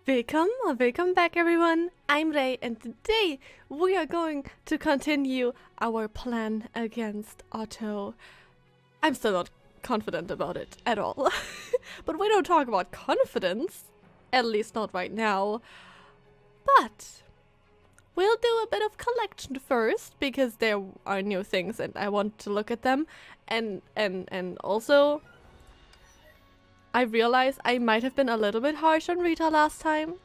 Welcome back everyone. I'm Ray and today we are going to continue our plan against Otto. I'm still not confident about it at all. But we don't talk about confidence, at least not right now. But we'll do a bit of collection first because there are new things and I want to look at them. And also I realize I might have been a little bit harsh on Rita last time.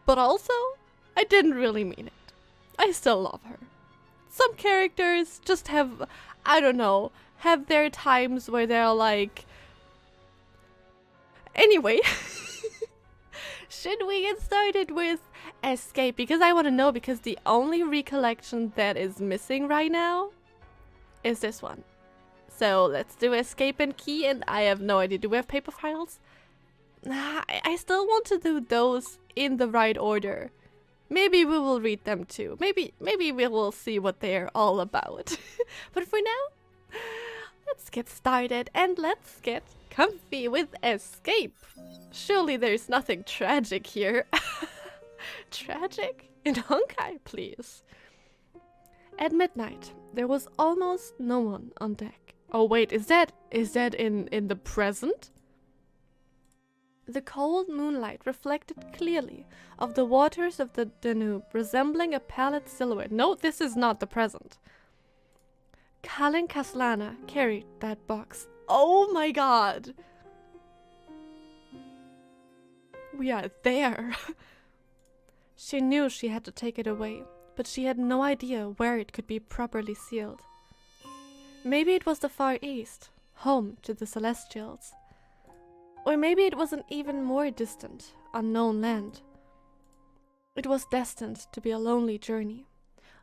But also, I didn't really mean it. I still love her. Some characters just have, I don't know, have their times where they're like... Anyway, should we get started with Escape? Because I want to know, because the only recollection that is missing right now is this one. So let's do Escape and Key, and I have no idea. Do we have paper files? I still want to do those in the right order. Maybe we will read them too. Maybe we will see what they're all about. But for now, let's get started and let's get comfy with Escape. Surely there's nothing tragic here. Tragic? In Honkai, please. At midnight, there was almost no one on deck. Oh wait, is that in the present? The cold moonlight reflected clearly of the waters of the Danube, resembling a pallid silhouette. No, this is not the present. Kalin Kaslana carried that box. Oh my god! We are there! She knew she had to take it away, but she had no idea where it could be properly sealed. Maybe it was the Far East, home to the Celestials. Or maybe it was an even more distant, unknown land. It was destined to be a lonely journey.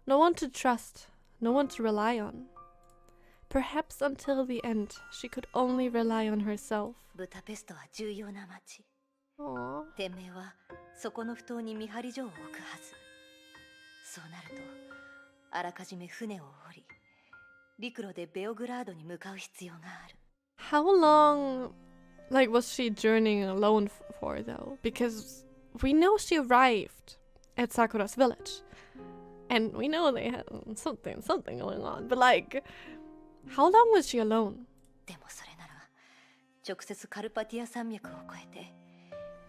No one to trust, no one to rely on. Perhaps until the end, she could only rely on herself. Aww. 店名はそこの埠頭に見張り所を置くはず。そうなると、あらかじめ船を降り、陸路でベオグラードに向かう必要がある。How long, like, was she journeying alone for, though? Because we know she arrived at Sakura's village. And we know they had something going on. But, like, how long was she alone? でもそれなら、直接カルパティア山脈を越えて、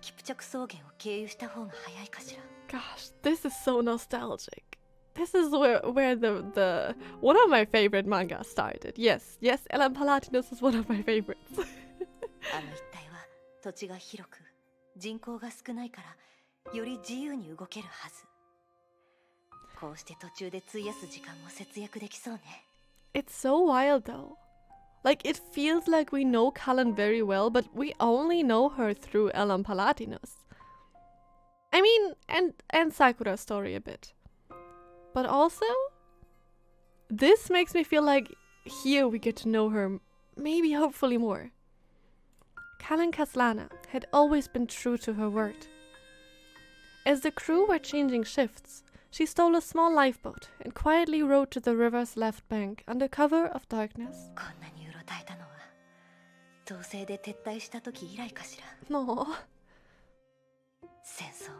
キプチャク草原を経由した方が早いかしら。Gosh, this is so nostalgic. This is where the one of my favorite manga started. Yes, Ellen Palatinus is one of my favorites. あの一帯は土地が広く、人口が少ないからより自由に動けるはず。こうして途中で費やす時間も節約できそうね。It's so wild though. Like, it feels like we know Cullen very well, but we only know her through Ellen Palatinus. I mean, and Sakura's story a bit. But also, this makes me feel like here we get to know her, maybe hopefully more. Kalin Kaslana had always been true to her word. As the crew were changing shifts, she stole a small lifeboat and quietly rowed to the river's left bank under cover of darkness. こんなにうろたえたのは、統制で撤退した時以来かしら。No. 戦争は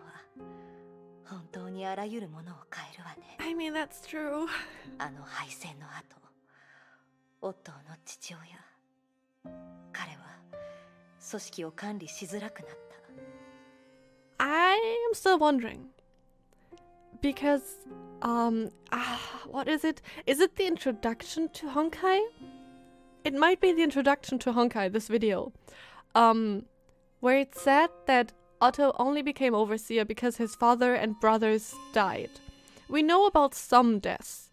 本当にあらゆるものを変えるわね。I mean, that's true. あの敗戦の後、オットーの父親、彼は組織を管理しづらくなった。I am still wondering. Because, what is it? Is it the introduction to Honkai? It might be the introduction to Honkai, this video. Where it said that Otto only became overseer because his father and brothers died. We know about some deaths.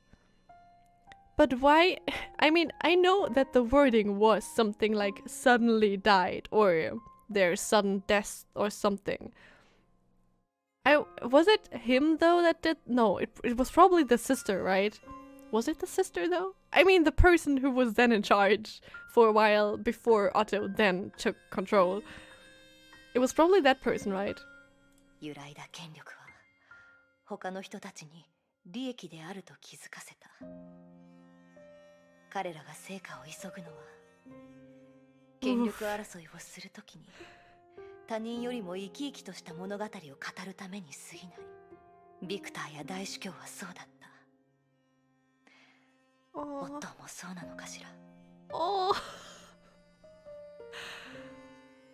But why? I mean, I know that the wording was something like suddenly died or their sudden death or something. Was it him though that did? No, it was probably the sister, right? Was it the sister though? I mean, the person who was then in charge for a while before Otto then took control. It was probably that person, right? 揺らいだ権力は他の人たちに利益であると気づかせた。彼らが成果を急ぐのは権力争いをするときに他人よりも生き生きとした物語を語るために過ぎない。ビクターや大主教はそうだった。オットーもそうなのかしら。Oh.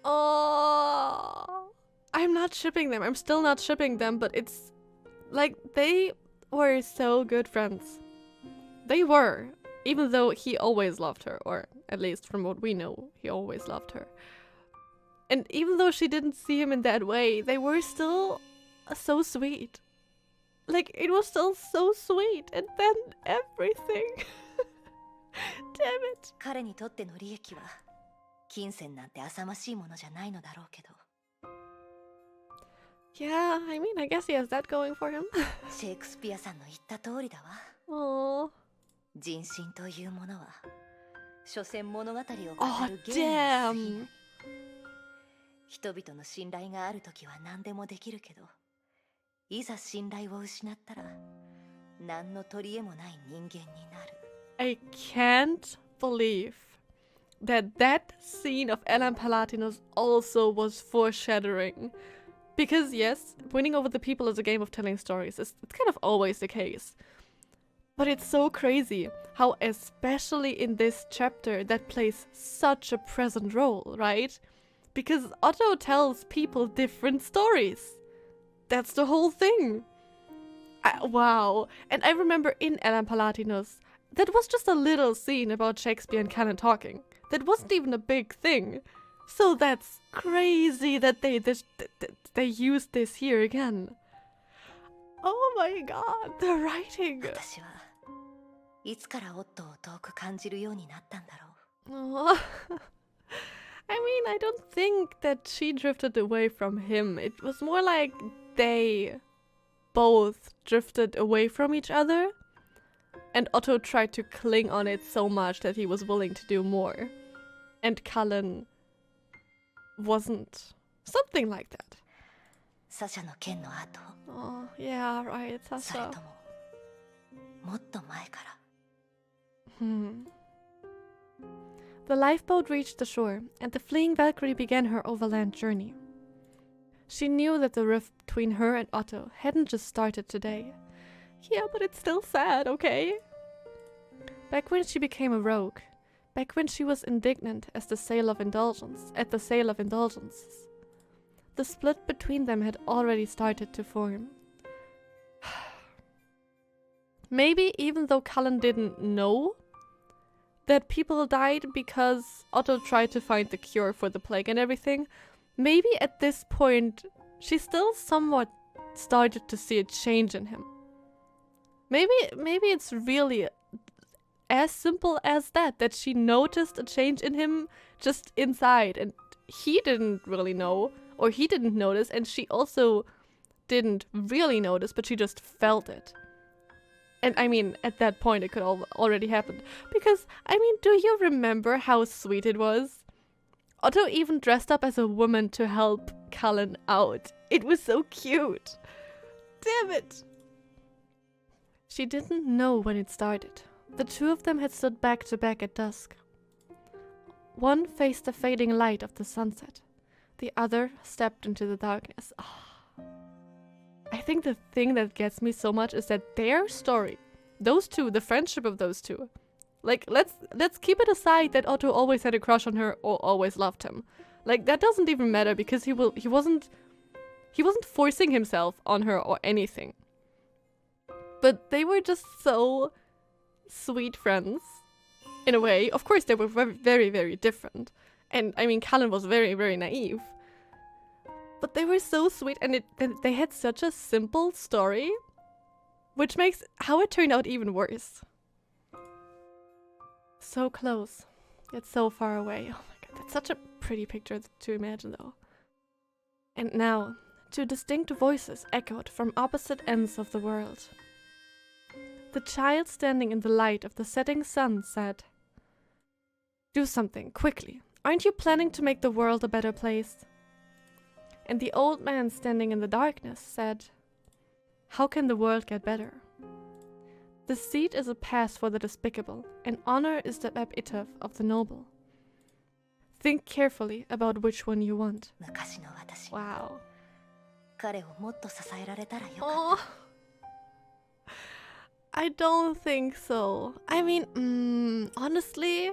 Oh. I'm not shipping them. I'm still not shipping them, but it's like they were so good friends. They were, even though he always loved her, or at least from what we know, he always loved her. And even though she didn't see him in that way, they were still so sweet. Like, it was still so sweet, and then everything. Damn it. 彼にとっての利益は金銭なんて浅ましいものじゃないのだろうけど。Yeah, I mean, I guess he has that going for him. シェイクスピアさんの言った通りだわ。Oh. 人心というものは、所詮物語を語る Oh, 芸に過ぎない。 damn. 人々の信頼があるときは何でもできるけど、いざ信頼を失ったら、何の取り柄もない人間になる。I can't believe that scene of Alan Palatinos also was foreshadowing. Because yes, winning over the people is a game of telling stories. It's kind of always the case. But it's so crazy how, especially in this chapter, that plays such a present role, right? Because Otto tells people different stories. That's the whole thing. Wow. And I remember in Alan Palatinos, that was just a little scene about Shakespeare and Canon talking. That wasn't even a big thing. So that's crazy that they used this here again. Oh my god, the writing. 私はいつからオットーを遠く感じるようになったんだろう。Oh. I mean, I don't think that she drifted away from him. It was more like they both drifted away from each other. And Otto tried to cling on it so much that he was willing to do more. And Cullen wasn't. Something like that. サシャの件の後、 Oh, yeah, right, それ Sasha. とももっと前から。The lifeboat reached the shore, and the fleeing Valkyrie began her overland journey. She knew that the rift between her and Otto hadn't just started today. Yeah, but it's still sad, okay? Back when she became a rogue, back when she was indignant at the sale of indulgences, the split between them had already started to form. Maybe even though Cullen didn't know that people died because Otto tried to find the cure for the plague and everything, maybe at this point she still somewhat started to see a change in him. Maybe it's really as simple as that she noticed a change in him just inside, and he didn't really know, or he didn't notice, and she also didn't really notice, but she just felt it. And I mean, at that point it could already happened. Because, I mean, do you remember how sweet it was? Otto even dressed up as a woman to help Cullen out. It was so cute. Damn it! She didn't know when it started. The two of them had stood back to back at dusk. One faced the fading light of the sunset. The other stepped into the darkness. Oh. I think the thing that gets me so much is that their story, those two, the friendship of those two, like, let's keep it aside that Otto always had a crush on her or always loved him. Like, that doesn't even matter because he wasn't forcing himself on her or anything. But they were just so sweet friends, in a way. Of course, they were very, very, very different. And, I mean, Cullen was very, very naive. But they were so sweet, and they had such a simple story, which makes how it turned out even worse. So close, yet so far away. Oh my god, that's such a pretty picture to imagine, though. And now, two distinct voices echoed from opposite ends of the world. The child standing in the light of the setting sun said, "Do something, quickly. Aren't you planning to make the world a better place?" And the old man standing in the darkness said, "How can the world get better? Deceit is a pass for the despicable, and honor is the epitaph of the noble. Think carefully about which one you want. 昔の私 Wow. 彼をもっと支えられたらよかっ Oh. I don't think so. I mean, honestly,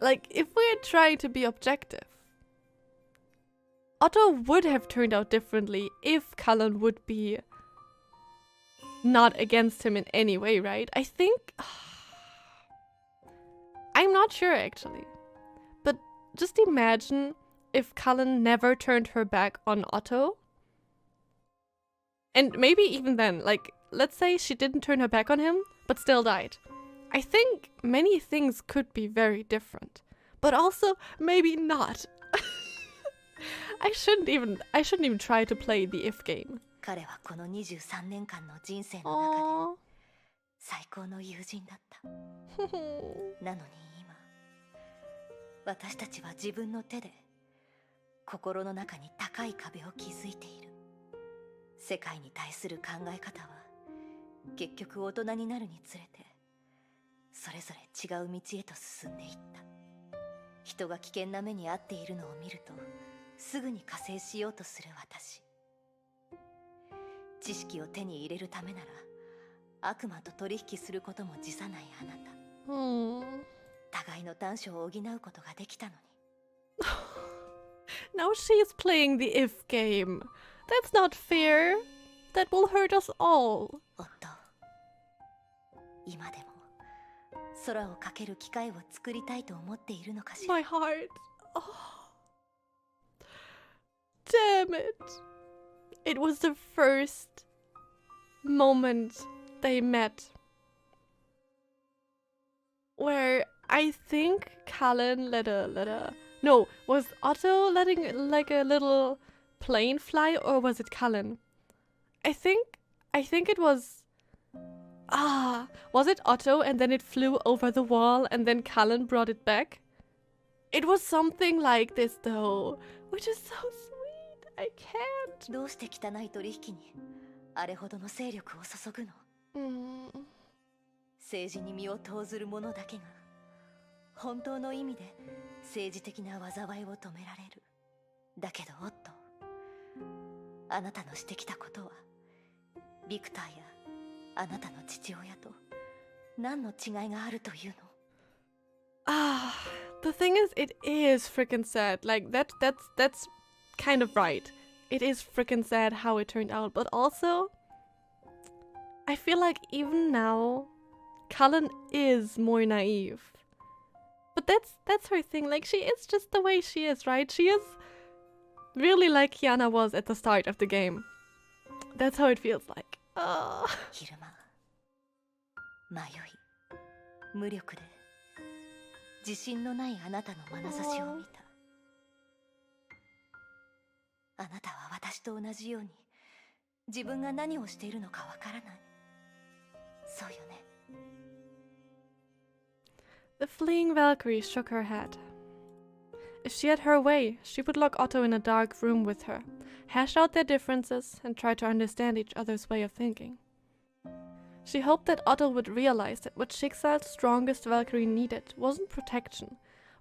like, if we're trying to be objective, Otto would have turned out differently if Cullen would be not against him in any way, right? I think... I'm not sure, actually. But just imagine if Cullen never turned her back on Otto. And maybe even then, like, let's say she didn't turn her back on him, but still died. I think many things could be very different. But also, maybe not. I shouldn't even try to play the if game. 彼はこの23年間の人生の中で Aww. 最高の友人だったなのに今私たちは自分の手で心の中に高い壁を築いている世界に対する考え方は結局大人になるにつれてそれぞれ違う道へと進んでいった人が危険な目に遭っているのを見るとすぐに加勢しようとする私知識を手に入れるためなら悪魔と取引することも辞さないあなた互いの短所を補うことができたのに Now she's playing the if game. That's not fair. That will hurt us all. 夫今でも空をかける機会を作りたいと思っているのかしら My heart. Oh. Damn it. It was the first moment they met where I think Cullen no, was Otto letting like a little plane fly, or was it Cullen? I think it was was it Otto and then it flew over the wall and then Cullen brought it back? It was something like this though, which is so sweet. I can't. どうして汚い取引にあれほどの勢力を注ぐの政治に身を投ずる者だけが本当の意味で政治的な災いを止められるだけどオットあなたのしてきたことはビクターやあなたの父親と何の違いがあるというの The thing is, it is freaking sad. Like that's kind of right. It is freaking sad how it turned out, but also I feel like even now Cullen is more naive. But that's her thing. Like, she is just the way she is, right? She is really like Kiana was at the start of the game. That's how it feels like. 昼間迷い無力で自信のないあなたの眼差しを見たあなたは私と同じように自分が何をしているのかわからないそうよね The fleeing Valkyrie shook her head. If she had her way, she would lock Otto in a dark room with her, hash out their differences, and try to understand each other's way of thinking. She hoped that Otto would realize that what Schicksal's strongest Valkyrie needed wasn't protection,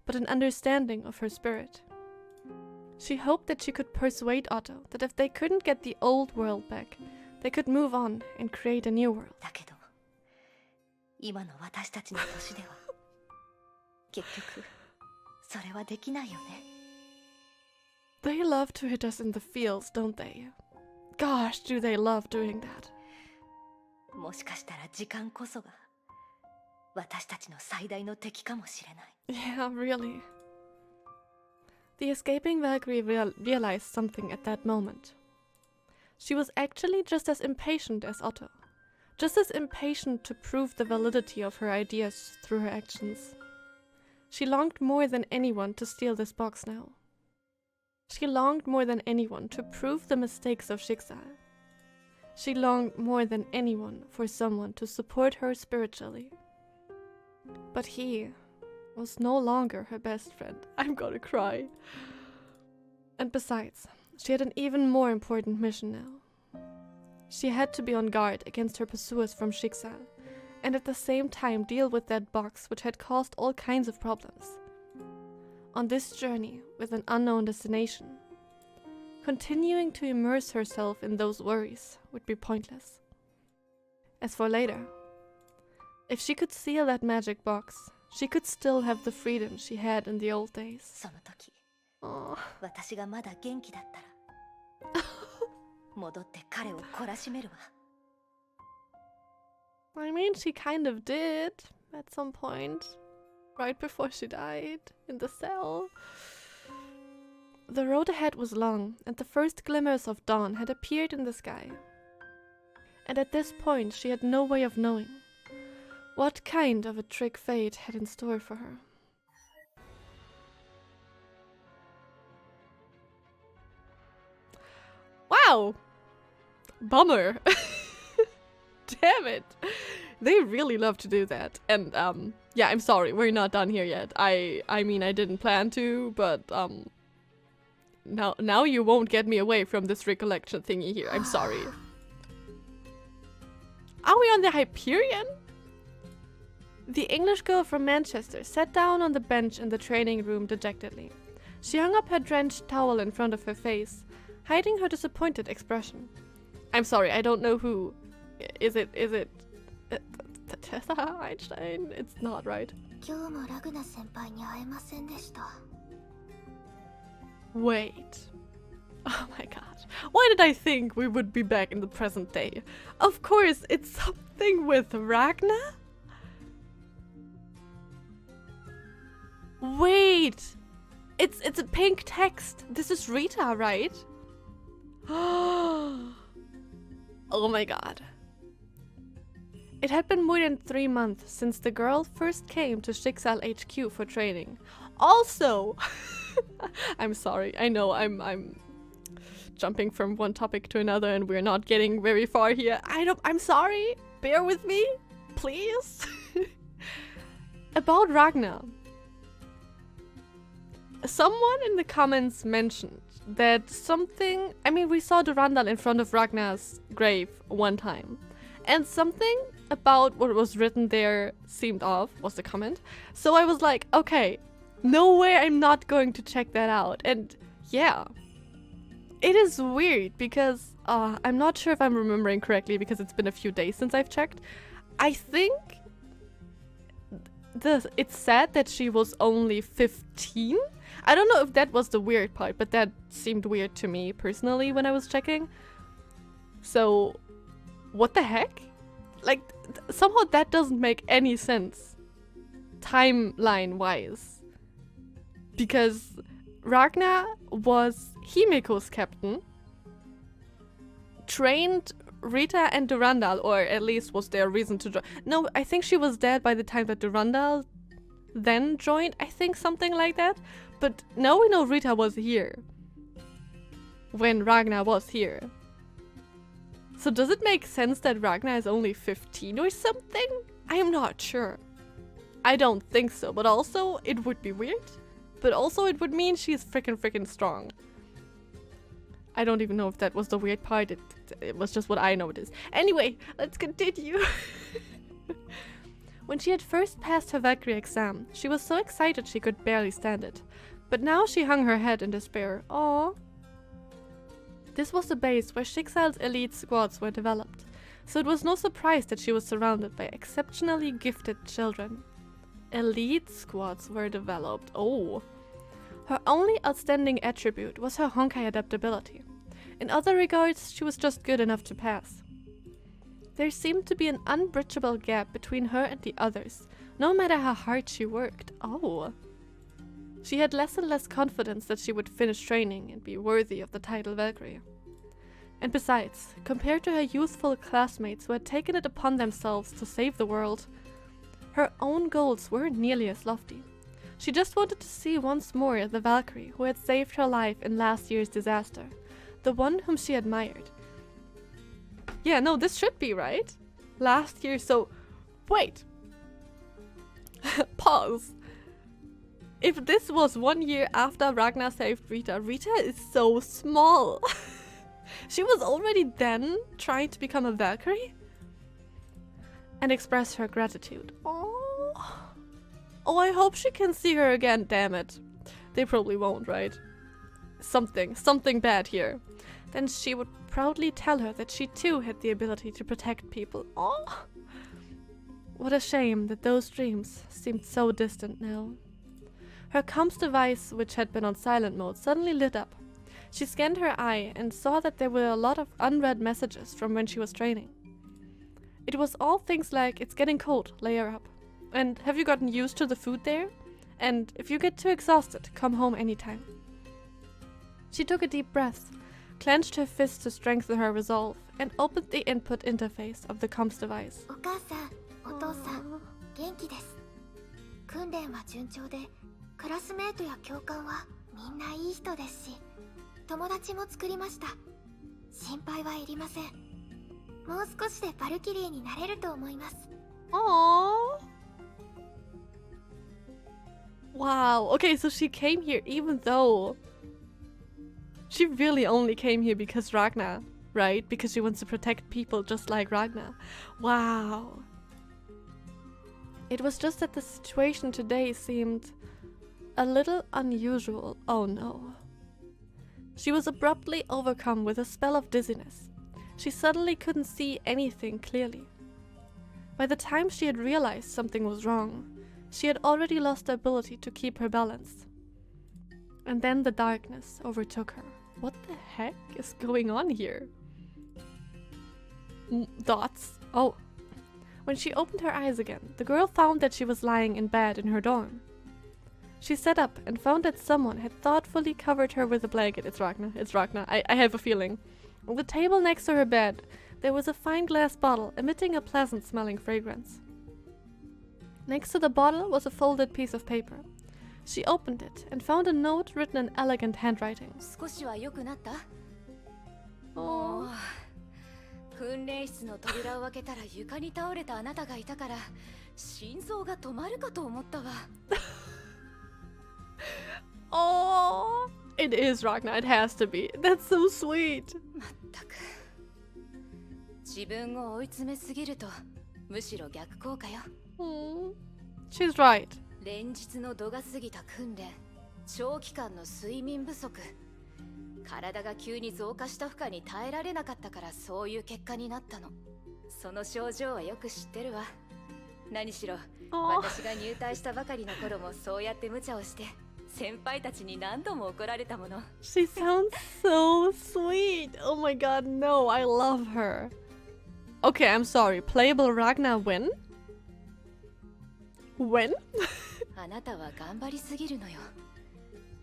but an understanding of her spirit. She hoped that she could persuade Otto that if they couldn't get the old world back, they could move on and create a new world. だけど今の私たちの年では結局それはできないよね They love to hit us in the feels, don't they? Gosh, do they love doing that. もしかしたら時間こそが私たちの最大の敵かもしれない Yeah, really. The escaping Valkyrie realized something at that moment. She was actually just as impatient as Otto. Just as impatient to prove the validity of her ideas through her actions. She longed more than anyone to steal this box now. She longed more than anyone to prove the mistakes of Schicksal. She longed more than anyone for someone to support her spiritually. But he was no longer her best friend. I'm gonna cry. And besides, she had an even more important mission now. She had to be on guard against her pursuers from Schicksal, and at the same time deal with that box which had caused all kinds of problems. On this journey with an unknown destination, continuing to immerse herself in those worries would be pointless. As for later, if she could seal that magic box, she could still have the freedom she had in the old days. その時 Oh. 私がまだ元気だったら戻って彼を懲らしめるわ。 I mean, she kind of did at some point, right before she died, in the cell. The road ahead was long, and the first glimmers of dawn had appeared in the sky. And at this point, she had no way of knowing what kind of a trick fate had in store for her. Wow! Bummer! Damn it! They really love to do that. And, yeah, I'm sorry, we're not done here yet. I mean, I didn't plan to, but, now you won't get me away from this recollection thingy here. I'm sorry. Are we on the Hyperion? The English girl from Manchester sat down on the bench in the training room dejectedly. She hung up her drenched towel in front of her face, hiding her disappointed expression. I'm sorry, I don't know who. Is it Tessa Einstein? It's not, right? 今日もラグナ先輩に会えませんでした。 Wait. Oh my god. Why did I think we would be back in the present day? Of course, it's something with Ragnar? Wait. It's a pink text. This is Rita, right? Oh my god. It had been more than 3 months since the girl first came to Schicksal HQ for training. Also, I'm sorry, I know I'm jumping from one topic to another and we're not getting very far here. I'm sorry, bear with me, please. About Ragnar. Someone in the comments mentioned that something, I mean, we saw Durandal in front of Ragnar's grave one time. And something about what was written there seemed off, was the comment. So I was like, okay, no way I'm not going to check that out. And yeah, it is weird because I'm not sure if I'm remembering correctly because it's been a few days since I've checked. I think it said that she was only 15. I don't know if that was the weird part, but that seemed weird to me personally when I was checking. So, what the heck? Like, somehow that doesn't make any sense, timeline-wise. Because Ragnar was Himiko's captain, trained Rita and Durandal, or at least was there a reason to join. No, I think she was dead by the time that Durandal then joined, I think something like that. But now we know Rita was here when Ragnar was here. So does it make sense that Ragnar is only 15 or something? I am not sure. I don't think so, but also it would be weird. But also it would mean she's freaking strong. I don't even know if that was the weird part. It was just what I noticed. Anyway, let's continue. When she had first passed her Valkyrie exam, she was so excited she could barely stand it. But now she hung her head in despair. Aww. This was the base where Schicksal's elite squads were developed, so it was no surprise that she was surrounded by exceptionally gifted children. Elite squads were developed. Oh. Her only outstanding attribute was her Honkai adaptability. In other regards, she was just good enough to pass. There seemed to be an unbridgeable gap between her and the others, no matter how hard she worked. Oh. She had less and less confidence that she would finish training and be worthy of the title Valkyrie. And besides, compared to her youthful classmates who had taken it upon themselves to save the world, her own goals weren't nearly as lofty. She just wanted to see once more the Valkyrie who had saved her life in last year's disaster, the one whom she admired. Yeah, no, this should be right. Last year, so... Wait. Pause. If this was 1 year after Ragnar saved Rita, Rita is so small. She was already then trying to become a Valkyrie? and express her gratitude. Oh, I hope she can see her again, damn it. They probably won't, right? Something bad here. Then she would proudly tell her that she too had the ability to protect people. Oh, what a shame that those dreams seemed so distant now. Her comms device, which had been on silent mode, suddenly lit up. She scanned her eye and saw that there were a lot of unread messages from when she was training. It was all things like, "It's getting cold, layer up," and "Have you gotten used to the food there?" and "If you get too exhausted, come home anytime." She took a deep breath, clenched her fist to strengthen her resolve, and opened the input interface of the comms device. お母さん、お父さん、元気です。訓練は順調で、クラスメートや教官はみんないい人ですし、友達も作りました。心配はいりません。もう少しでバルキリーになれると思います。Aww. Wow. Okay, so she came here even though she really only came here because Ragnar, right? Because she wants to protect people just like Ragnar. Wow. It was just that the situation today seemed a little unusual. Oh no. She was abruptly overcome with a spell of dizziness. She suddenly couldn't see anything clearly. By the time she had realized something was wrong, she had already lost the ability to keep her balance. And then the darkness overtook her. What the heck is going on here? Dots. Oh. When she opened her eyes again, the girl found that she was lying in bed in her dorm. She sat up and found that someone had thoughtfully covered her with a blanket. It's Ragnar. It's Ragnar. I have a feeling. On the table next to her bed, there was a fine glass bottle emitting a pleasant-smelling fragrance. Next to the bottle was a folded piece of paper. She opened it and found a note written in elegant handwriting. 少しは良くなった？ Oh. 訓練室の扉を開けたら床に倒れたあなたがいたから心臓が止まるかと思ったわ。Oh, it is Ragnar. It has to be. That's so sweet. まったく。自分を追い詰めすぎるとむしろ逆効果よ。She's right. 連日の度が過ぎた訓練、長期間の睡眠不足、体が急に増加した負荷に耐えられなかったからそういう結果になったの。その症状はよく知ってるわ。何しろ私が入隊したばかりの頃もそうやって無茶をして先輩たちに何度も怒られたもの。She sounds so sweet. Oh my god, no, I love her. Okay, I'm sorry. Playable Ragnar win? When? あなたは頑張りすぎるのよ。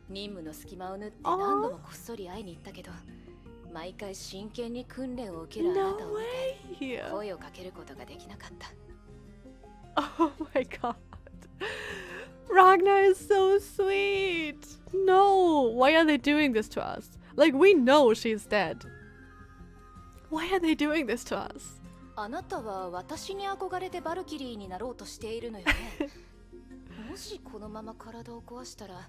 任務の隙間を縫って何度もこっそり会いに行ったけど、毎回真剣に訓練を受けるあなたを見て声をかけることができなかった。Oh my god. Ragnar is so sweet. No, why are they doing this to us? Like, we know she's dead. Why are they doing this to us? あなたは私に憧れてバルキリーになろうとしているのよね。もしこのまま体を壊したら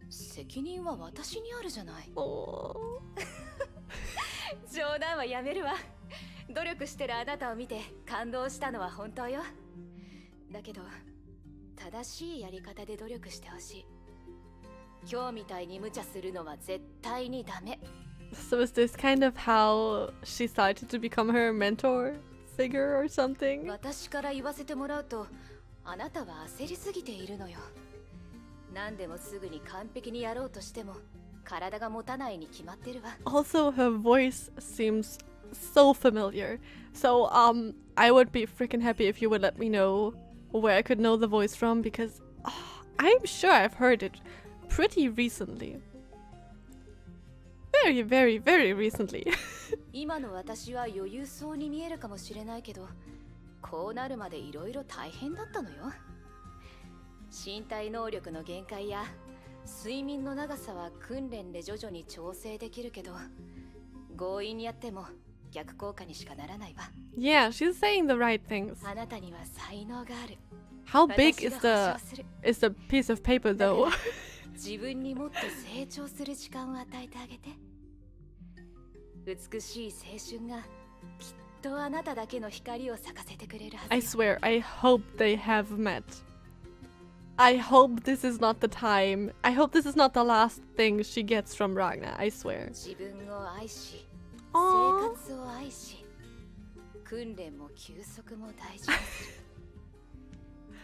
責任は私にあるじゃない。冗談はやめるわ。努力してるあなたを見て感動したのは本当よ。だけど正しいやり方で努力してほしい。今日みたいに無茶するのは絶対にダメ。So is this kind of how she started to become her mentor figure or something? 私から言わせてもらうと、あなたは焦りすぎているのよ。何でもすぐに完璧にやろうとしても体が持たないに決まってるわ。Also, her voice seems so familiar. So, I would be freaking happy if you would let me know where I could know the voice from, because I'm sure I've heard it pretty recently. Very, very, very recently. 今の私は余裕そうに見えるかもしれないけど、こうなるまでいろいろ大変だったのよ。身体能力の限界や睡眠の長さは訓練で徐々に調整できるけど、強引にやっても逆効果にしかならないわ。Yeah, she's saying the right things. あなたには才能がある。 How big is the piece of paper though? 自分にもっと成長する時間を与えてあげて。美しい青春がきっとあなただけの光を咲かせてくれるはず I よ swear, I hope they have met. I hope this is not the time. I hope this is not the last thing she gets from Ragnar, I swear. 自分を愛し Aww. 生活を愛し訓練も休息も大事にする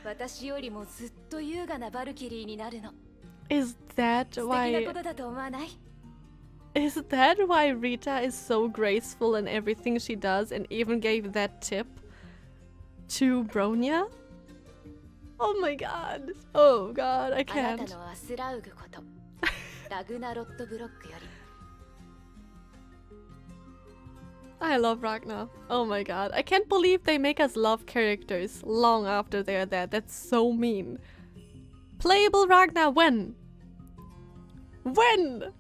私よりもずっと優雅なバルキリーになるの Is that 素敵な why... ことだと思わない Is that why Rita is so graceful in everything she does and even gave that tip to Bronya? Oh my god. Oh god, I あな can't. たのアスラウグことラグナロットブロックより I love Ragnar. Oh my god. I can't believe they make us love characters long after they're dead. That's so mean. Playable Ragnar when? When?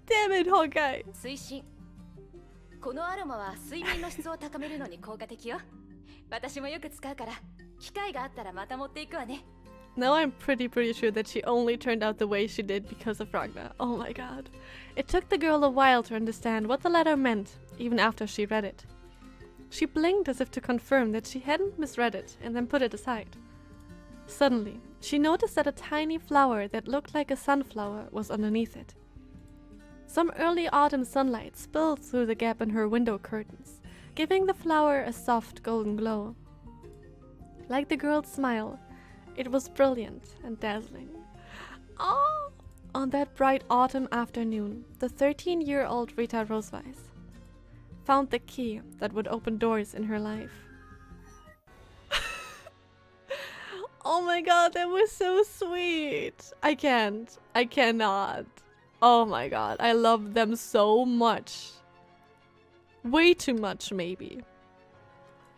Damn it, Honkai. 推進このアロマは睡眠の質を高めるのに効果的よ私もよく使うから機会があったらまた持っていくわね Now I'm pretty sure that she only turned out the way she did because of Ragnar. Oh my god. It took the girl a while to understand what the letter meant, even after she read it. She blinked as if to confirm that she hadn't misread it, and then put it aside. Suddenly, she noticed that a tiny flower that looked like a sunflower was underneath it. Some early autumn sunlight spilled through the gap in her window curtains, giving the flower a soft golden glow. Like the girl's smile, it was brilliant and dazzling. Oh! On that bright autumn afternoon, the 13-year-old Rita Roseweiss found the key that would open doors in her life. Oh my god, that was so sweet. I can't. I cannot. Oh my god, I love them so much. Way too much, maybe.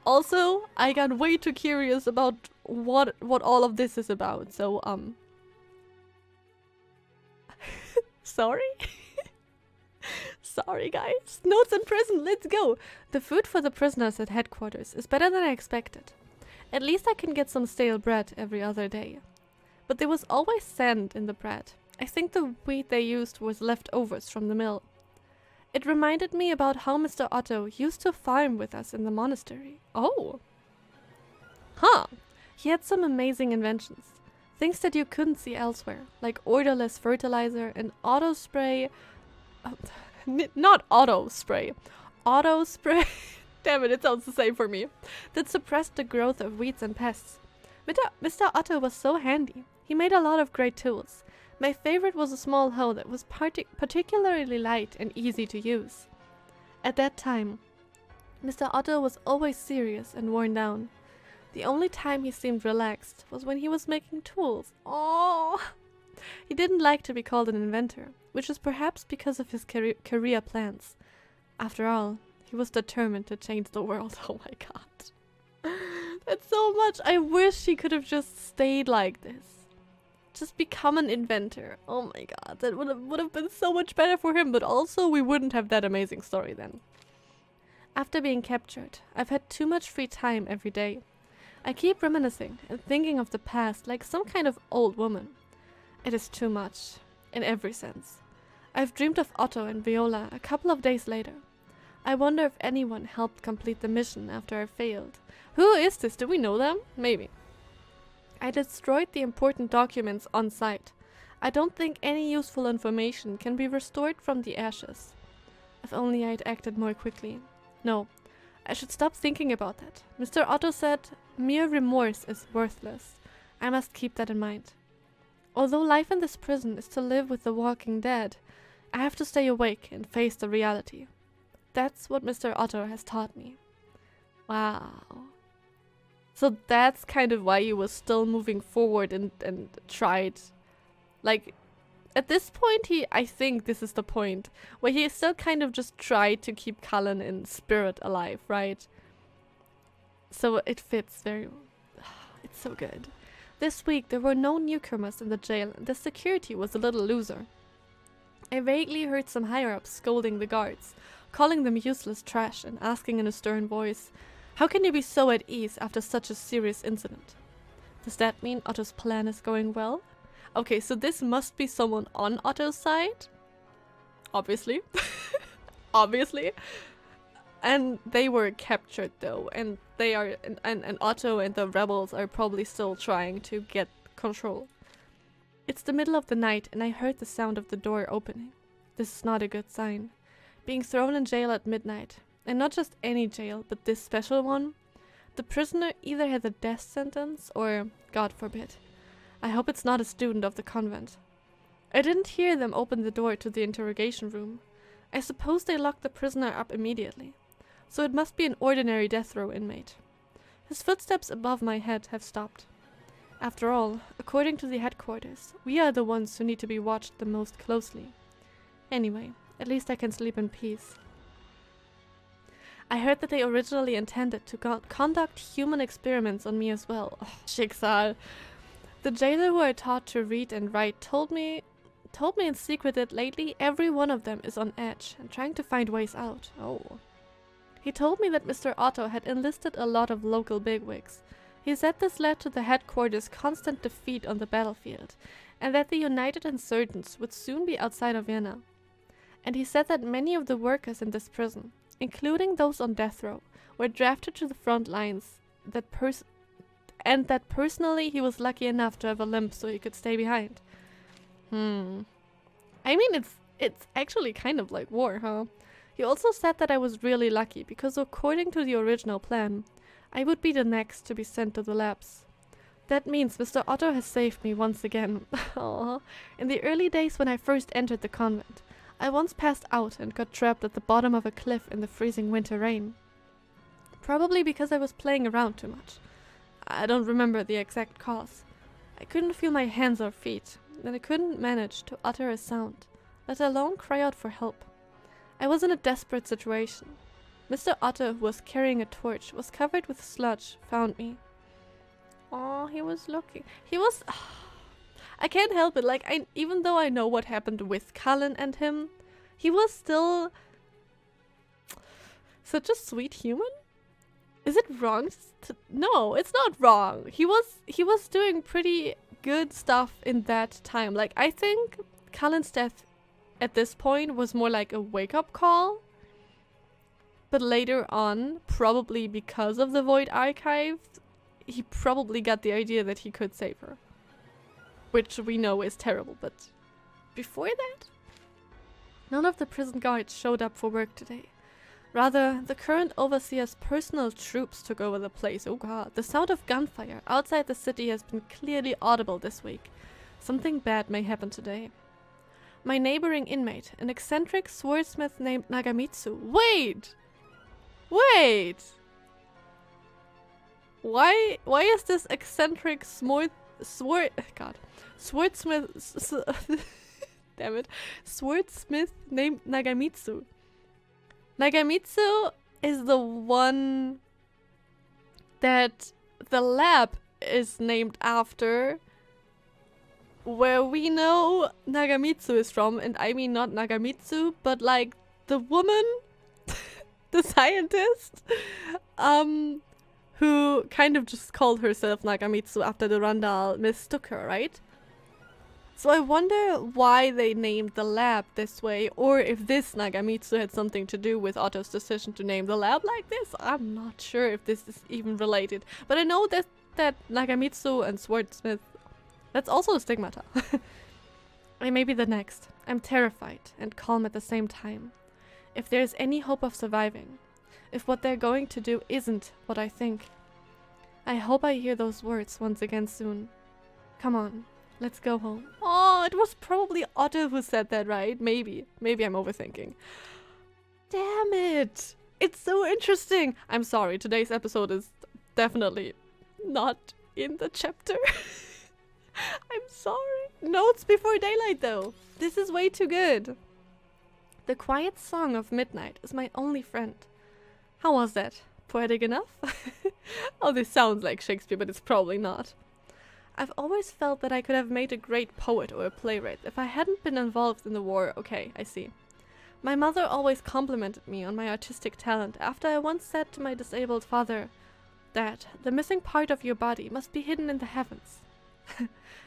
Also, I got way too curious about what all of this is about, so sorry? Sorry, guys. Notes in prison, let's go! The food for the prisoners at headquarters is better than I expected. At least I can get some stale bread every other day. But there was always sand in the bread. I think the wheat they used was leftovers from the mill. It reminded me about how Mr. Otto used to farm with us in the monastery. Oh! Huh! He had some amazing inventions. Things that you couldn't see elsewhere, like odorless fertilizer and auto spray. Not auto spray. Auto spray. Damn it, it sounds the same for me. That suppressed the growth of weeds and pests. Mr. Otto was so handy. He made a lot of great tools. My favorite was a small hoe that was particularly light and easy to use. At that time, Mr. Otto was always serious and worn down. The only time he seemed relaxed was when he was making tools. Oh! He didn't like to be called an inventor, which is perhaps because of his career plans. After all, he was determined to change the world. Oh my god. That's so much. I wish he could have just stayed like this. Just become an inventor. Oh my god, that would have been so much better for him, but also we wouldn't have that amazing story then. After being captured, I've had too much free time every day. I keep reminiscing and thinking of the past like some kind of old woman. It is too much, in every sense. I've dreamed of Otto and Viola a couple of days later. I wonder if anyone helped complete the mission after I failed. Who is this? Do we know them? Maybe. I destroyed the important documents on site. I don't think any useful information can be restored from the ashes. If only I'd acted more quickly. No, I should stop thinking about that. Mr. Otto said, mere remorse is worthless. I must keep that in mind. Although life in this prison is to live with the walking dead, I have to stay awake and face the reality. That's what Mr. Otto has taught me. Wow. So that's kind of why he was still moving forward and tried. Like, at this point, I think this is the point where he still kind of just tried to keep Cullen in spirit alive, right? So it fits very well. It's so good. This week, there were no newcomers in the jail, and the security was a little looser. I vaguely heard some higher-ups scolding the guards, calling them useless trash and asking in a stern voice, "How can you be so at ease after such a serious incident?" Does that mean Otto's plan is going well? Okay, so this must be someone on Otto's side. Obviously. Obviously. And they were captured though, and they are and Otto and the rebels are probably still trying to get control. It's the middle of the night and I heard the sound of the door opening. This is not a good sign. Being thrown in jail at midnight, and not just any jail, but this special one. The prisoner either has a death sentence or, God forbid, I hope it's not a student of the convent. I didn't hear them open the door to the interrogation room. I suppose they locked the prisoner up immediately. So it must be an ordinary death row inmate. His footsteps above my head have stopped. After all, according to the headquarters, we are the ones who need to be watched the most closely. Anyway, at least I can sleep in peace. I heard that they originally intended to conduct human experiments on me as well. Oh, Schicksal. The jailer who I taught to read and write told me in secret that lately every one of them is on edge and trying to find ways out. Oh. He told me that Mr. Otto had enlisted a lot of local bigwigs. He said this led to the headquarters' constant defeat on the battlefield, and that the united insurgents would soon be outside of Vienna. And he said that many of the workers in this prison, including those on death row, were drafted to the front lines, and that personally he was lucky enough to have a limp so he could stay behind. I mean, it's actually kind of like war, huh? He also said that I was really lucky, because according to the original plan, I would be the next to be sent to the labs. That means Mr. Otto has saved me once again. Aww. In the early days when I first entered the convent, I once passed out and got trapped at the bottom of a cliff in the freezing winter rain. Probably because I was playing around too much. I don't remember the exact cause. I couldn't feel my hands or feet, and I couldn't manage to utter a sound, let alone cry out for help. I was in a desperate situation. Mr. Otto, who was carrying a torch, was covered with sludge, found me. Oh, he was looking. He was... I can't help it, like, even though I know what happened with Cullen and him, he was still such a sweet human? Is it wrong to... No, it's not wrong. He was doing pretty good stuff in that time. Like, I think Cullen's death at this point was more like a wake-up call. But later on, probably because of the Void Archive, he probably got the idea that he could save her. Which we know is terrible, but before that? None of the prison guards showed up for work today. Rather, the current overseer's personal troops took over the place. Oh god. The sound of gunfire outside the city has been clearly audible this week. Something bad may happen today. My neighboring inmate, an eccentric swordsmith named Nagamitsu. Wait! Wait! Why is this eccentric damn it, swordsmith named Nagamitsu? Nagamitsu is the one that the lab is named after, where we know Nagamitsu is from, and I mean not Nagamitsu, but like the woman, the scientist, who kind of just called herself Nagamitsu after the Randall mistook her, right? So I wonder why they named the lab this way, or if this Nagamitsu had something to do with Otto's decision to name the lab like this. I'm not sure if this is even related. But I know that Nagamitsu and Swordsmith, that's also a stigmata. I may be the next. I'm terrified and calm at the same time. If there's any hope of surviving, if what they're going to do isn't what I think, I hope I hear those words once again soon. Come on. Let's go home. Oh, it was probably Otto who said that, right? Maybe. Maybe I'm overthinking. Damn it! It's so interesting! I'm sorry, today's episode is definitely not in the chapter. I'm sorry. Notes before daylight, though. This is way too good. The quiet song of midnight is my only friend. How was that? Poetic enough? Oh, this sounds like Shakespeare, but it's probably not. I've always felt that I could have made a great poet or a playwright if I hadn't been involved in the war. Okay, I see. My mother always complimented me on my artistic talent after I once said to my disabled father that the missing part of your body must be hidden in the heavens.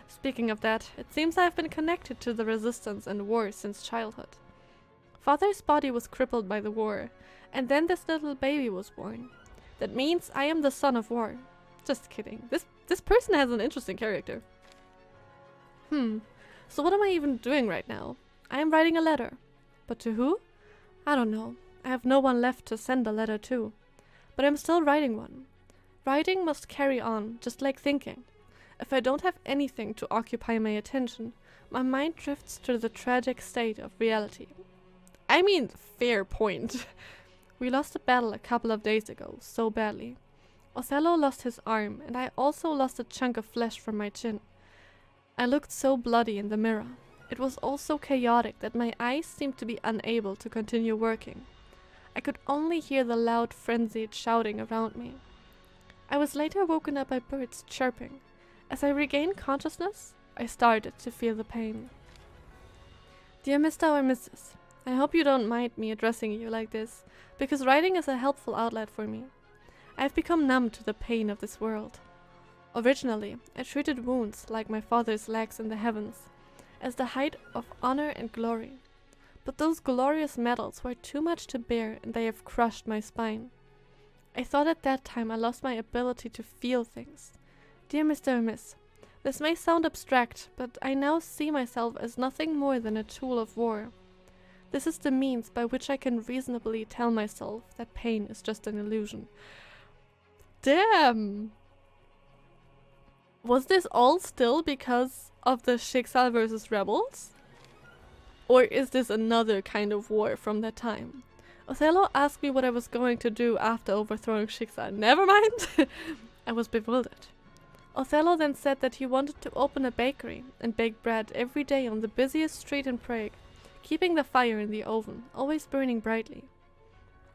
Speaking of that, it seems I've been connected to the resistance and war since childhood. father's body was crippled by the war, and then this little baby was born. That means I am the son of war. Just kidding. This person has an interesting character. So what am I even doing right now? I am writing a letter. But to who? I don't know. I have no one left to send a letter to. But I'm still writing one. Writing must carry on, just like thinking. If I don't have anything to occupy my attention, my mind drifts to the tragic state of reality. I mean, fair point. We lost a battle a couple of days ago, so badly. Othello lost his arm, and I also lost a chunk of flesh from my chin. I looked so bloody in the mirror. It was all so chaotic that my eyes seemed to be unable to continue working. I could only hear the loud, frenzied shouting around me. I was later woken up by birds chirping. As I regained consciousness, I started to feel the pain. Dear Mr. or Mrs., I hope you don't mind me addressing you like this, because writing is a helpful outlet for me. I have become numb to the pain of this world. Originally, I treated wounds, like my father's legs in the heavens, as the height of honor and glory. But those glorious medals were too much to bear, and they have crushed my spine. I thought at that time I lost my ability to feel things. Dear Mr. or Miss, this may sound abstract, but I now see myself as nothing more than a tool of war. This is the means by which I can reasonably tell myself that pain is just an illusion. Damn! Was this all still because of the Schicksal versus Rebels? Or is this another kind of war from that time? Othello asked me what I was going to do after overthrowing Schicksal. Never mind! I was bewildered. Othello then said that he wanted to open a bakery and bake bread every day on the busiest street in Prague, keeping the fire in the oven, always burning brightly.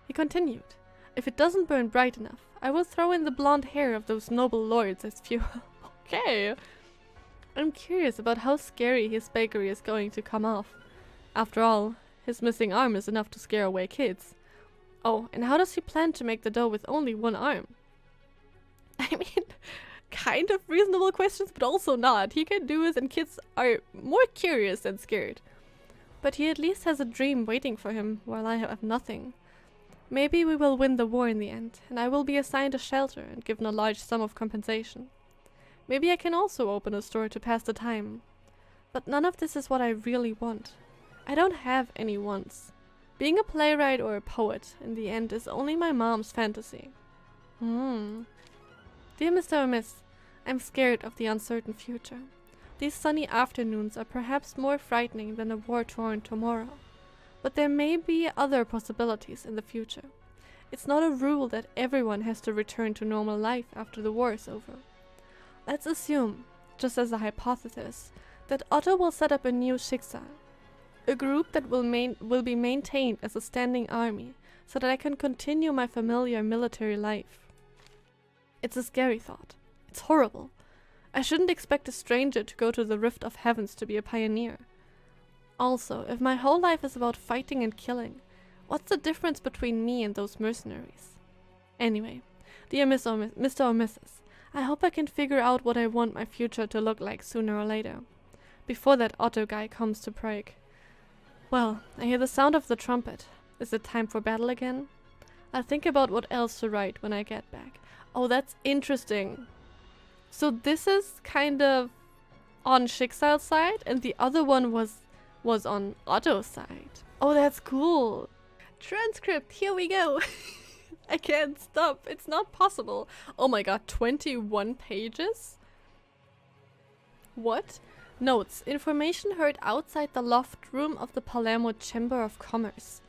He continued, if it doesn't burn bright enough, I will throw in the blonde hair of those noble lords as fuel. Okay. I'm curious about how scary his bakery is going to come off. After all, his missing arm is enough to scare away kids. Oh, and how does he plan to make the dough with only one arm? I mean, kind of reasonable questions, but also not. He can do it and kids are more curious than scared. But he at least has a dream waiting for him, while I have nothing. Maybe we will win the war in the end, and I will be assigned a shelter and given a large sum of compensation. Maybe I can also open a store to pass the time. But none of this is what I really want. I don't have any wants. Being a playwright or a poet, in the end, is only my mom's fantasy. Dear Mr. or Miss, I'm scared of the uncertain future. These sunny afternoons are perhaps more frightening than a war-torn tomorrow. But there may be other possibilities in the future. It's not a rule that everyone has to return to normal life after the war is over. Let's assume, just as a hypothesis, that Otto will set up a new Schicksal, a group that will be maintained as a standing army, so that I can continue my familiar military life. It's a scary thought. It's horrible. I shouldn't expect a stranger to go to the Rift of Heavens to be a pioneer. Also, if my whole life is about fighting and killing, what's the difference between me and those mercenaries? Anyway, dear Mr. or Mrs., I hope I can figure out what I want my future to look like sooner or later, before that Otto guy comes to Prague. Well, I hear the sound of the trumpet. Is it time for battle again? I'll think about what else to write when I get back. Oh, that's interesting. So this is kind of on Schicksal's side, and the other one was on Otto's side. Oh, that's cool. Transcript, here we go. I can't stop. It's not possible. Oh my god, 21 pages? What? Notes. Information heard outside the loft room of the Palermo Chamber of Commerce.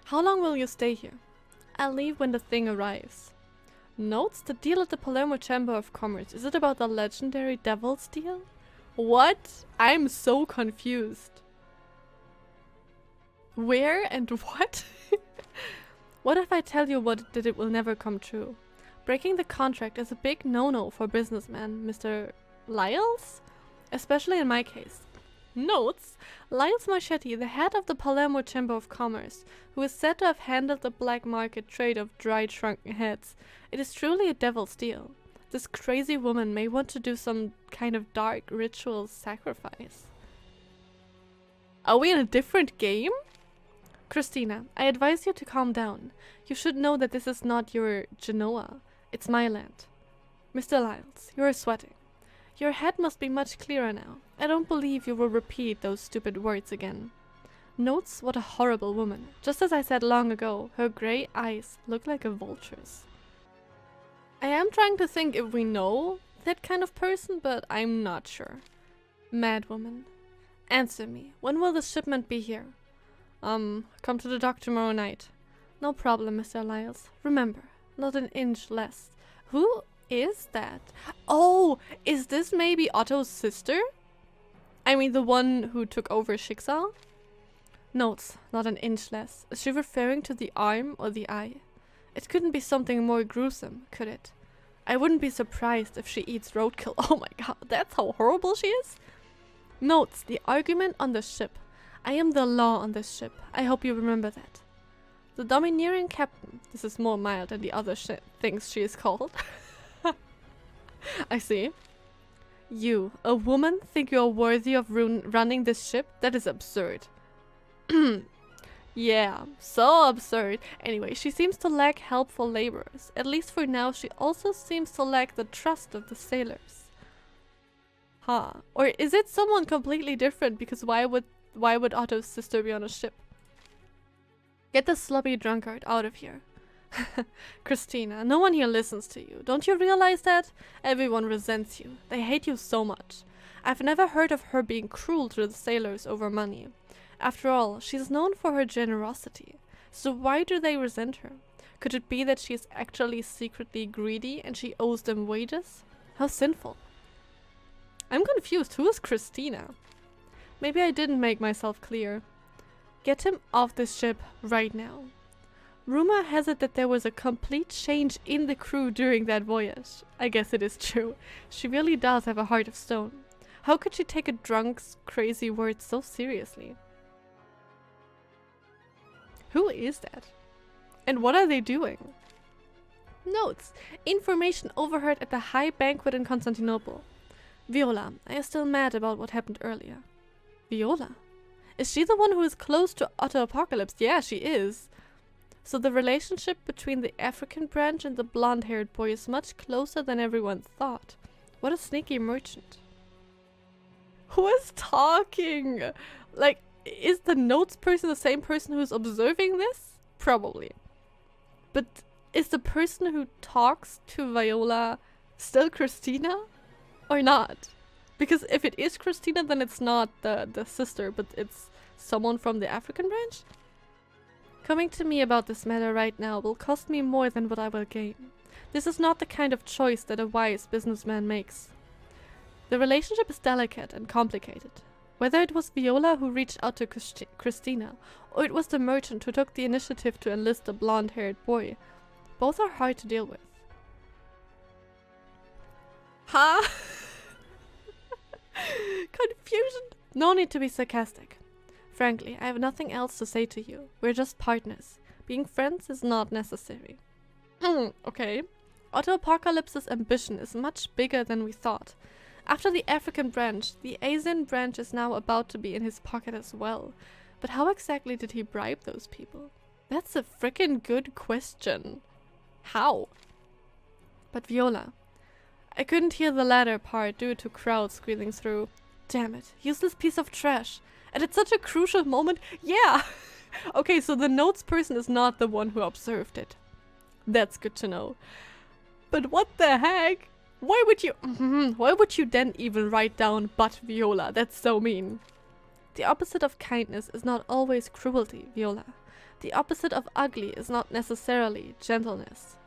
How long will you stay here? I'll leave when the thing arrives. Notes. The deal at the Palermo Chamber of Commerce. Is it about the legendary Devil's Deal? What? I'm so confused. Where and what? What if I tell you that it will never come true? Breaking the contract is a big no-no for businessman, Mr. Lyles? Especially in my case. Notes. Lyles Marchetti, the head of the Palermo Chamber of Commerce, who is said to have handled the black market trade of dried shrunken heads. It is truly a devil's deal. This crazy woman may want to do some kind of dark ritual sacrifice. Are we in a different game? Christina, I advise you to calm down. You should know that this is not your Genoa. It's my land. Mr. Lyles, you are sweating. Your head must be much clearer now. I don't believe you will repeat those stupid words again. Notes, what a horrible woman. Just as I said long ago, her grey eyes look like a vulture's. I am trying to think if we know that kind of person, but I'm not sure. Mad woman. Answer me. When will the shipment be here? Come to the dock tomorrow night. No problem, Mr. Lyles. Remember, not an inch less. Who is that? Oh, is this maybe Otto's sister? I mean the one who took over Schicksal? Notes, not an inch less. Is she referring to the arm or the eye? It couldn't be something more gruesome, could it? I wouldn't be surprised if she eats roadkill. Oh my god, that's how horrible she is? Notes, the argument on the ship. I am the law on this ship. I hope you remember that. The domineering captain. This is more mild than the other things she is called. I see. You, a woman, think you are worthy of running this ship? That is absurd. Yeah, so absurd. Anyway, she seems to lack helpful laborers. At least for now, she also seems to lack the trust of the sailors. Huh. Or is it someone completely different? Because why would Otto's sister be on a ship? Get the sloppy drunkard out of here. Christina, no one here listens to you. Don't you realize that? Everyone resents you. They hate you so much. I've never heard of her being cruel to the sailors over money. After all, she's known for her generosity. So why do they resent her? Could it be that she is actually secretly greedy and she owes them wages? How sinful. I'm confused. Who is Christina? Maybe I didn't make myself clear. Get him off this ship right now. Rumor has it that there was a complete change in the crew during that voyage. I guess it is true. She really does have a heart of stone. How could she take a drunk's crazy words so seriously? Who is that? And what are they doing? Notes. Information overheard at the high banquet in Constantinople. Viola, I am still mad about what happened earlier. Viola? Is she the one who is close to Otto Apocalypse? Yeah, she is. So the relationship between the African branch and the blonde-haired boy is much closer than everyone thought. What a sneaky merchant. Who is talking? Like, is the notes person the same person who's observing this? Probably. But is the person who talks to Viola still Christina? Or not? Because if it is Christina, then it's not the sister, but it's someone from the African branch? Coming to me about this matter right now will cost me more than what I will gain. This is not the kind of choice that a wise businessman makes. The relationship is delicate and complicated. Whether it was Viola who reached out to Christina, or it was the merchant who took the initiative to enlist the blonde-haired boy, both are hard to deal with. Huh? Confusion? No need to be sarcastic. Frankly, I have nothing else to say to you. We're just partners. Being friends is not necessary. Okay. Otto Apocalypse's ambition is much bigger than we thought. After the African branch, the Asian branch is now about to be in his pocket as well. But how exactly did he bribe those people? That's a frickin' good question. How? But Viola, I couldn't hear the latter part due to crowds squealing through. Damn it, useless piece of trash. And it's such a crucial moment. Yeah! Okay, so the notes person is not the one who observed it. That's good to know. But what the heck? Why would you then even write down "but Viola"? That's so mean. The opposite of kindness is not always cruelty, Viola. The opposite of ugly is not necessarily gentleness.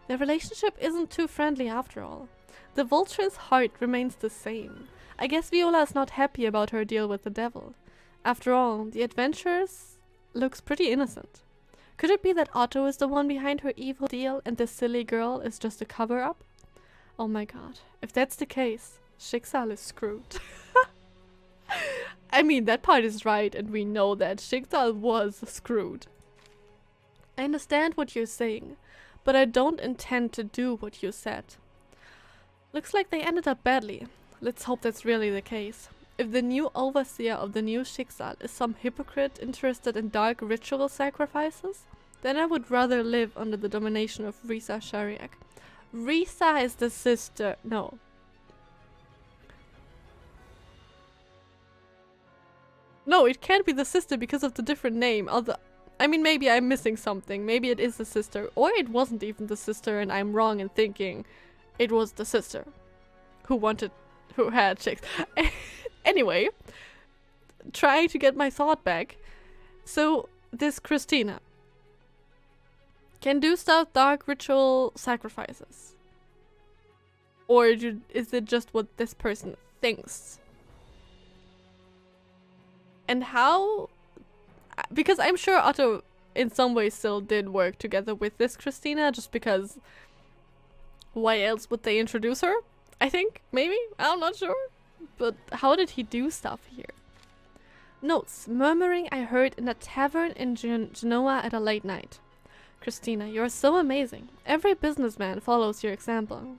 The relationship isn't too friendly after all. The vulture's heart remains the same. I guess Viola is not happy about her deal with the devil. After all, the adventuress looks pretty innocent. Could it be that Otto is the one behind her evil deal and this silly girl is just a cover-up? Oh my god, if that's the case, Schicksal is screwed. I mean, that part is right and we know that Schicksal was screwed. I understand what you're saying, but I don't intend to do what you said. Looks like they ended up badly. Let's hope that's really the case. If the new overseer of the new Schicksal is some hypocrite interested in dark ritual sacrifices, then I would rather live under the domination of Risa Shariak. Risa is the sister. No. No, it can't be the sister because of the different name. I mean, maybe I'm missing something. Maybe it is the sister. Or it wasn't even the sister and I'm wrong in thinking it was the sister who had chicks. Anyway, trying to get my thought back. So, this Christina can do stuff, dark ritual sacrifices. Or is it just what this person thinks? And how... Because I'm sure Otto in some way still did work together with this Christina, just because why else would they introduce her? I think, maybe? I'm not sure. But how did he do stuff here? Notes. Murmuring I heard in a tavern in Genoa at a late night. Christina, you're so amazing. Every businessman follows your example.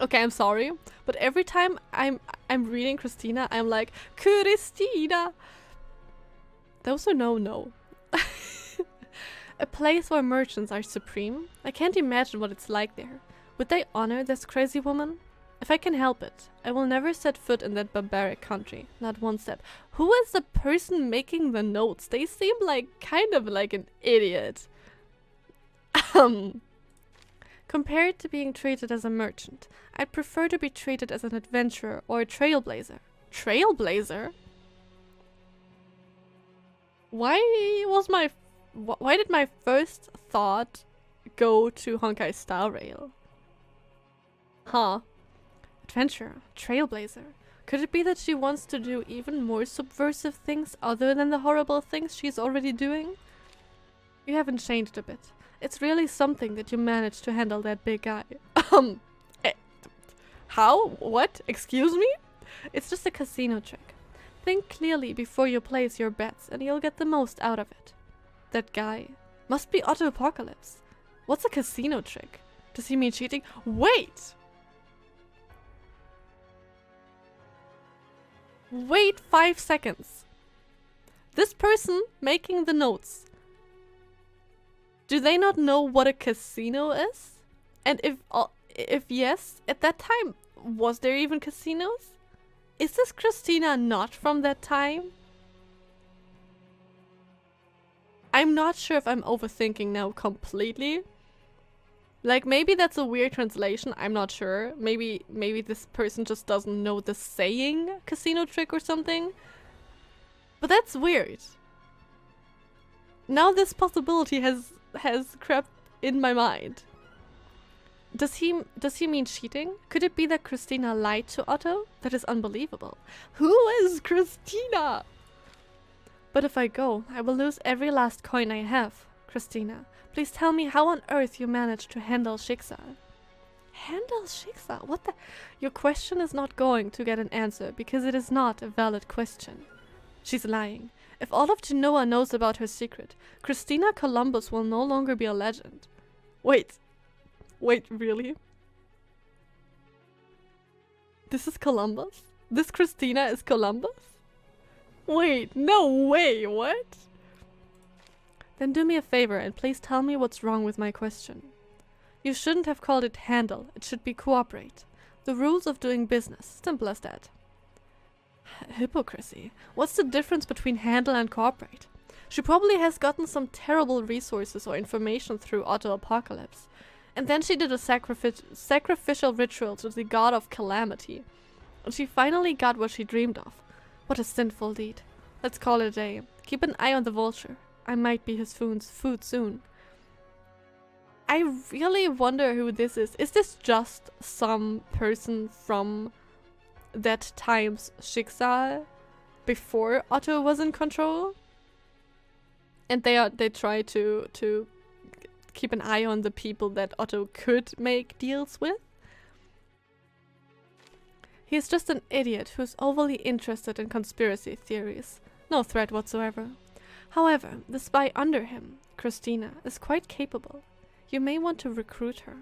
Okay, I'm sorry, but every time I'm reading Christina, I'm like, Christina! Those who know. A place where merchants are supreme? I can't imagine what it's like there. Would they honor this crazy woman? If I can help it, I will never set foot in that barbaric country. Not one step. Who is the person making the notes? They seem like kind of like an idiot. Compared to being treated as a merchant, I'd prefer to be treated as an adventurer or a trailblazer. Trailblazer? Why did my first thought go to Honkai Star Rail? Huh. Adventurer, trailblazer. Could it be that she wants to do even more subversive things other than the horrible things she's already doing? You haven't changed a bit. It's really something that you managed to handle that big guy. How? What? Excuse me? It's just a casino trick. Think clearly before you place your bets and you'll get the most out of it. That guy must be Otto Apocalypse. What's a casino trick? Does he mean cheating? Wait! Wait 5 seconds. This person making the notes, do they not know what a casino is? And if yes, at that time, was there even casinos? Is this Christina not from that time? I'm not sure if I'm overthinking now completely. Like, maybe that's a weird translation, I'm not sure. Maybe this person just doesn't know the saying casino trick or something. But that's weird. Now this possibility has crept in my mind. Does he mean cheating? Could it be that Christina lied to Otto? That is unbelievable. Who is Christina? But if I go, I will lose every last coin I have. Christina, please tell me how on earth you managed to handle Schicksal. Handle Schicksal? What the? Your question is not going to get an answer because it is not a valid question. She's lying. If all of Genoa knows about her secret, Christina Columbus will no longer be a legend. Wait, really? This is Columbus? This Christina is Columbus? Wait, no way, what? Then do me a favor and please tell me what's wrong with my question. You shouldn't have called it handle, it should be cooperate. The rules of doing business, simple as that. Hypocrisy. What's the difference between handle and cooperate? She probably has gotten some terrible resources or information through Otto Apocalypse. And then she did a sacrificial ritual to the god of calamity. And she finally got what she dreamed of. What a sinful deed. Let's call it a day. Keep an eye on the vulture. I might be his food soon. I really wonder who this is. Is this just some person from that time's Schicksal before Otto was in control? And they try to keep an eye on the people that Otto could make deals with? He is just an idiot who's overly interested in conspiracy theories. No threat whatsoever. However, the spy under him, Christina, is quite capable. You may want to recruit her.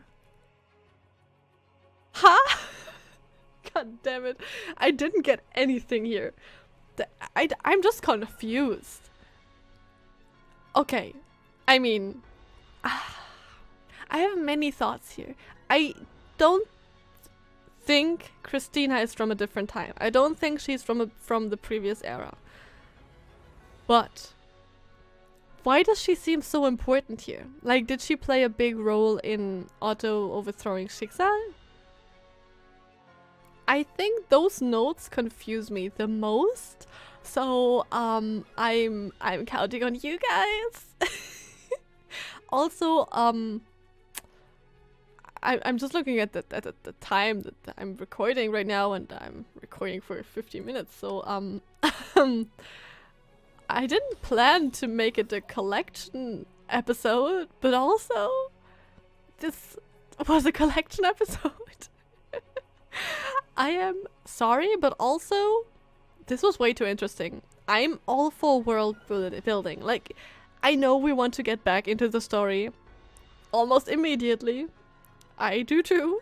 Huh? God damn it. I didn't get anything here. I'm just confused. Okay. I mean, I have many thoughts here. I don't think Christina is from a different time. I don't think she's from the previous era. But why does she seem so important here? Like, did she play a big role in Otto overthrowing Schicksal? I think those notes confuse me the most. So, I'm counting on you guys. Also, I'm just looking at the time that I'm recording right now, and I'm recording for 50 minutes. So, I didn't plan to make it a collection episode, but also this was a collection episode. I am sorry, but also this was way too interesting. I'm all for world building. Like, I know we want to get back into the story almost immediately. I do too.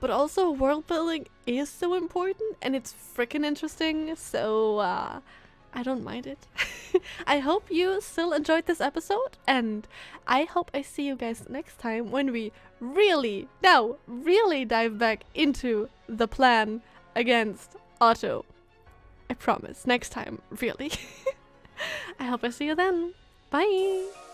But also world building is so important and it's freaking interesting, so I don't mind it. I hope you still enjoyed this episode, and I hope I see you guys next time when we really dive back into the plan against Otto. I promise, next time, really. I hope I see you then. Bye!